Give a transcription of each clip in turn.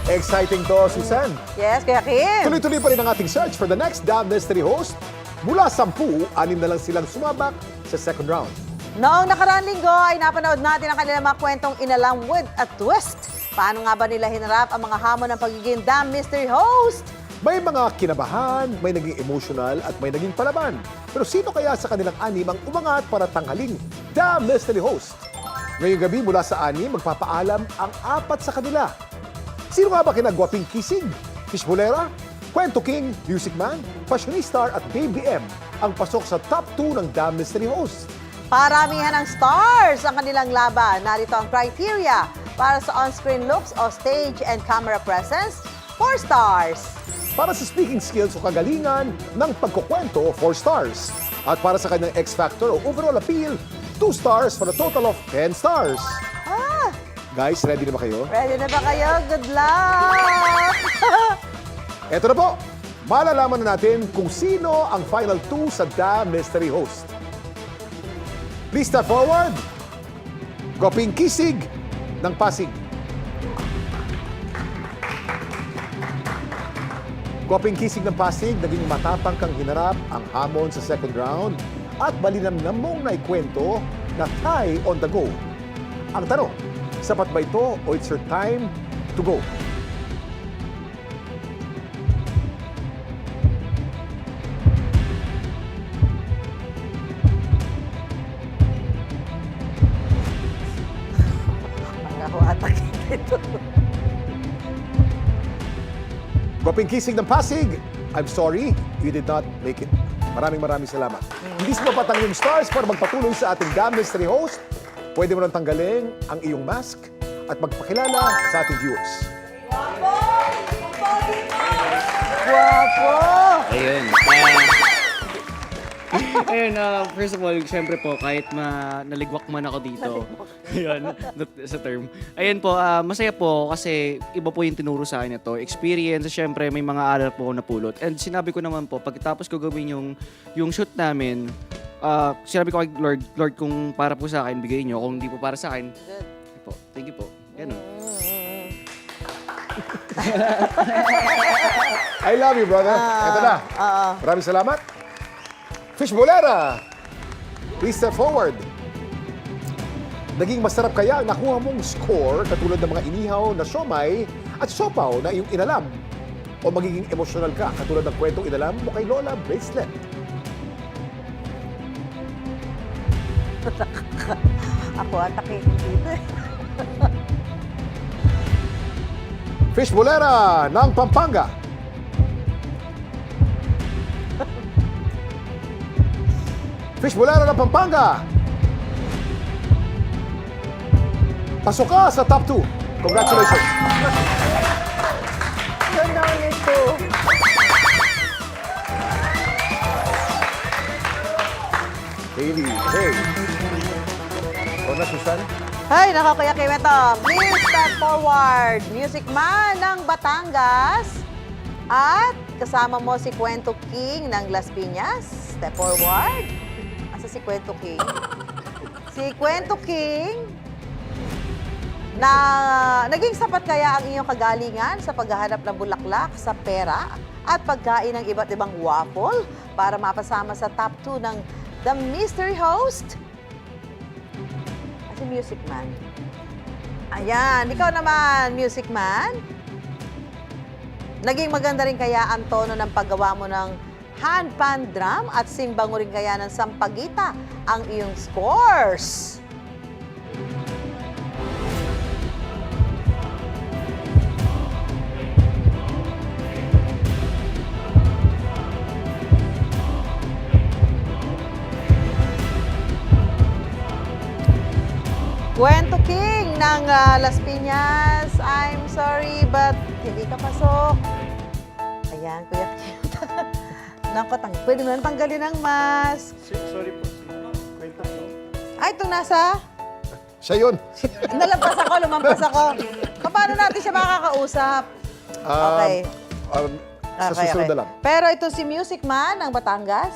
Exciting to, Susan. Yes, Kuya Kim. Tuloy-tuloy pa rin ang ating search for the next Damn Mystery host. Mula 10, 6 na lang silang sumabak sa second round. Noong nakaraang linggo ay napanood natin ang kanilang mga kwentong inalang with a twist. Paano nga ba nila hinarap ang mga hamon ng pagiging Damn Mystery host? May mga kinabahan, may naging emotional at may naging palaban. Pero sino kaya sa kanilang anim ang umangat para tanghaling Damn Mystery host? Ngayong gabi mula sa anim, magpapaalam ang 4 sa kanila. Sino nga ba kinagwaping kisig? Fishbolera, Kwento King, Music Man, Fashionista at Baby M ang pasok sa top 2 ng Damn Mystery host. Paramihan ng stars ang kanilang laban. Narito ang criteria para sa on-screen looks o stage and camera presence, 4 stars. Para sa speaking skills o kagalingan ng pagkukwento, 4 stars. At para sa kanyang X-Factor o overall appeal, 2 stars for a total of 10 stars. Ah, Guys, ready na ba kayo? ready na ba kayo? Good luck! Eto na po, malalaman na natin kung sino ang final 2 sa Damn Mystery host. Please step forward. Goping Kisig ng Pasig. Goping Kisig ng Pasig, naging matapang kang hinarap ang hamon sa second round at malinamnam mong naikwento na tie on the go. Ang tanong, sapat ba ito o it's your time to go? Ako atak ito. Goping Kisig ng Pasig, I'm sorry, you did not make it. Maraming salamat. Hindi sumapatang yung stars para magpatuloy sa ating Damn Mystery host. Pwede mo nang tanggalin ang iyong mask at magpakilala sa ating viewers. Guwapo! Ayun. Ayun, first of all, syempre po, kahit naligwak man ako dito, ayun, sa term. Ayun po, masaya po kasi iba po yung tinuro sa akin ito. Experience, syempre may mga aral po ako napulot. And sinabi ko naman po, pagkatapos ko gawin yung shoot namin, sinabi ko kay Lord, kung para po sa akin, bigay niyo. Kung hindi po para sa akin, po, thank you po. Ganun. I love you, brother. Ito na. Maraming salamat. Fishbolera, please step forward. Naging masarap kaya ang nakuha mong score katulad ng mga inihaw na siomay at siopaw na iyong inalam? O magiging emotional ka katulad ng kwentong inalam mo kay Lola Bracelet? Ako atakin dito eh. Fishbolera ng Pampanga. Fishbolera ng Pampanga. Pasok ka sa top 2. Congratulations. Ganda nito. Hailey, hey. O na, Susan? Ay, nako Kuya Kim, ito. Please step forward. Music Man ng Batangas. At kasama mo si Kwento King ng Las Piñas. Step forward. Asa si Kwento King? Si Kwento King na naging sapat kaya ang iyong kagalingan sa paghahanap ng bulaklak sa pera at pagkain ng iba't ibang waffle para mapasama sa top 2 ng The Mystery Host? Si Music Man. Ayan, ikaw naman, Music Man. Naging maganda rin kaya ang tono ng paggawa mo ng handpan drum at simbango rin kaya ng sampagita ang iyong scores. Kwento King ng Las Piñas. I'm sorry, but hindi ka pasok. Ayan, Kuya Kim. Naku, pwede mo nang tanggalin ang mask. Sorry po. Kwento po. Ay, ito nasa? Siya yun. Nalampas ako, lumampas ako. Paano natin siya makakausap? Okay. Sa susunod na lang. Pero ito si Music Man ng Batangas,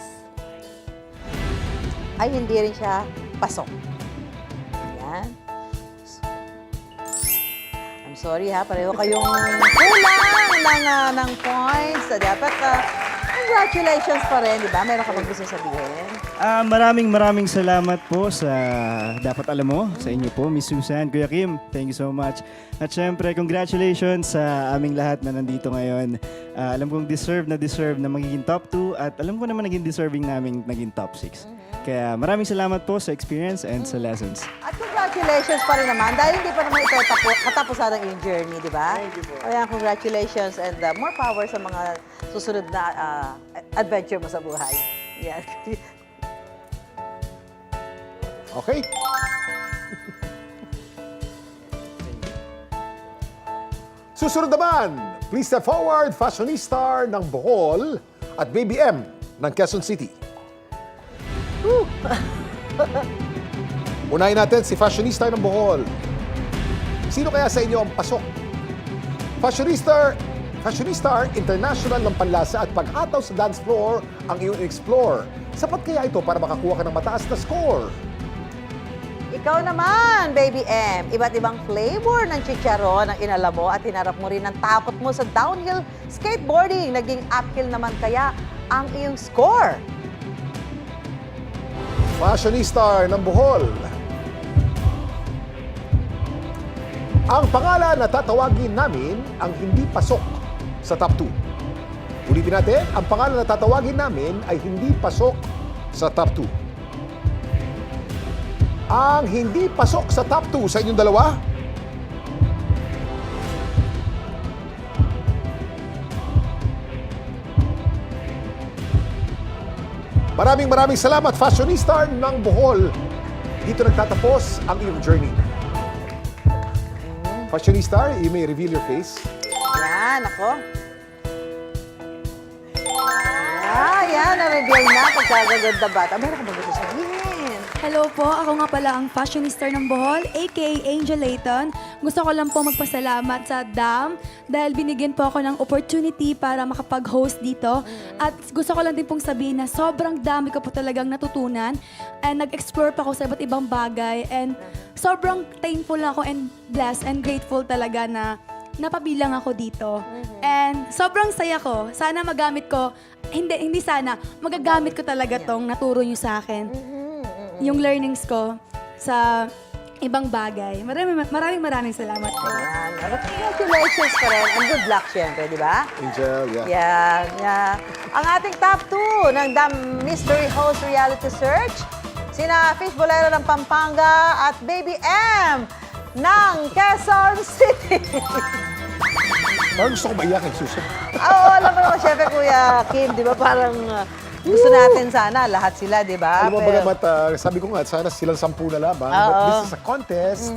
ay hindi rin siya pasok. Ayan. I'm sorry ha, pareho kayong kulang ng points. So, dapat, congratulations pa rin, di ba? Meron ka bang gusto sabihin? Maraming salamat po sa dapat alam mo, sa inyo po, Miss Susan, Kuya Kim. Thank you so much. At syempre, congratulations sa aming lahat na nandito ngayon. Alam kong deserve na magiging top 2 at alam ko naman naging deserving namin naging top 6. Kaya maraming salamat po sa experience and sa lessons. At congratulations pa rin naman dahil hindi pa naman ito katapusan ng iyong journey, di ba? Thank you po. Ayan, congratulations and more power sa mga susunod na adventure mo sa buhay. Yan. Okay? Susunod naman, please step forward, fashionista ng Bohol at Baby M ng Quezon City. Unahin natin si fashionista ng Bohol. Sino kaya sa inyo ang pasok? Fashionista international ng panlasa at paghataw sa dance floor ang iyong explore. Sapat kaya ito para makakuha ka ng mataas na score? Ikaw naman, Baby M. Iba't ibang flavor ng chicharon ang inala mo at hinarap mo rin ang takot mo sa downhill skateboarding. Naging uphill naman kaya ang iyong score. Fashionista ng Bohol. Ang pangalan na tatawagin namin ang hindi pasok sa top 2. Ulitin natin, ang pangalan na tatawagin namin ay hindi pasok sa top 2. Ang hindi pasok sa top 2 sa inyong dalawa? Maraming salamat, fashionista ng Bohol. Dito nagtatapos ang iyong journey. Fashionista, you may reveal your face. Yan, ako. Yan, na-reveal na pagkagaganda bata. Meron ka ba gusto sabihin? Hello po, ako nga pala ang fashionista ng Bohol, aka Angel Layton. Gusto ko lang po magpasalamat sa DAM dahil binigyan po ako ng opportunity para makapag-host dito. At gusto ko lang din pong sabihin na sobrang dami ko po talagang natutunan and nag-explore pa ako sa iba't ibang bagay and sobrang thankful ako and blessed and grateful talaga na napabilang ako dito. And sobrang saya ko. Sana magamit ko, hindi sana, magagamit ko talaga tong naturo nyo sa akin. Yung learnings ko sa ibang bagay. Maraming salamat po. Yan. Congratulations pa rin. And good luck, syempre, di ba? Angel, yeah. Yan. Ang ating top 2 ng The Mystery Host Reality Search, sina Fish Bolero ng Pampanga at Baby M ng Quezon City. Parang gusto ko maiyak kay Susan. Oo, alam mo naman, syempre, Kuya Kim, di ba parang gusto natin sana lahat sila, di ba? Alam mo ba naman, sabi ko nga, sana silang 10 na lamang. But Oo. this is a contest.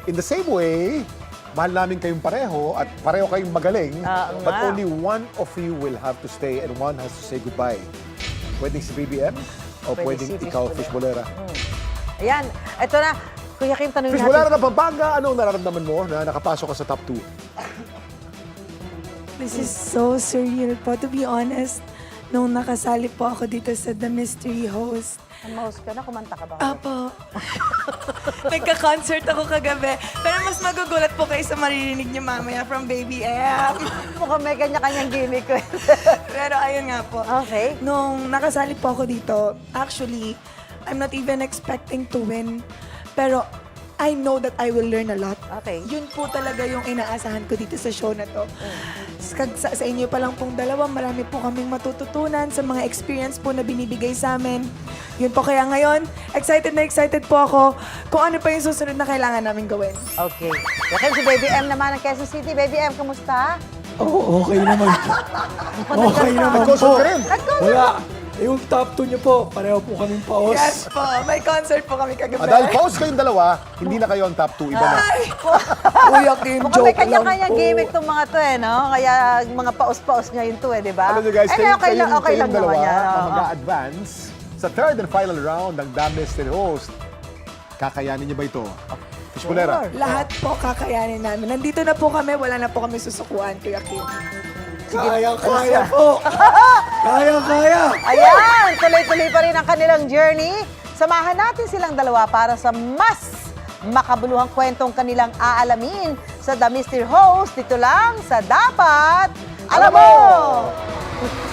In the same way, mahal namin kayong pareho at pareho kayong magaling. Oo But nga. only one of you will have to stay and one has to say goodbye. Pwedeng si BBM o Pwede pwedeng si ikaw, Fish Fish Bolera. Ayan, ito na. Kuya Kim, tanongin Fish natin. Bolera ng Pampanga, anong nararamdaman mo na nakapasok ka sa top 2? This is so surreal po, to be honest. Nung nakasali po ako dito sa The Mystery Host. Mouse ka na, kumanta ka ba? Apo. Nagka-concert ako kagabi. Pero mas magugulat po kayo sa maririnig niyo mamaya from Baby M. Mukhang may kanya-kanyang gimmick ko. Pero ayun nga po. Okay. Nung nakasali po ako dito, actually, I'm not even expecting to win. Pero I know that I will learn a lot. Okay. Yun po talaga yung inaasahan ko dito sa show na to. Sa inyo pa lang pong dalawa, marami po kaming matututunan sa mga experience po na binibigay sa amin. Yun po kaya ngayon, excited na excited po ako kung ano pa yung susunod na kailangan namin gawin. Okay. Kaya si Baby M naman ng Quezon City. Baby M, kumusta? Oo, okay naman. Okay naman Nag-concert po. ka rin? Wala. Yung top 2 niyo po, pareho po kaming paos. Yes po, may concert po kami kagabi. Dahil pause kayong dalawa, hindi na kayo ang top 2. Iba na. Kuya Kim, Mukhang may joke lang kanya-kanyang po. gimmick tong mga to eh, no? Kaya mga paus-paus ngayon to eh, di ba? Alam nyo guys, Eh, okay lang kayong naman dalawa yan. ang oo. mag-a-advance sa third and final round ng The Mystery Host. Kakayanin niyo ba ito? Fish Bolera. Lahat po kakayanin namin. Nandito na po kami, wala na po kami susukuan, Kuya Kim. Kaya po. Kaya. Ayan, tuloy-tuloy pa rin ang kanilang journey. Samahan natin silang dalawa para sa mas makabuluhang kwentong kanilang aalamin sa The Mystery Host, dito lang sa Dapat Alam Mo!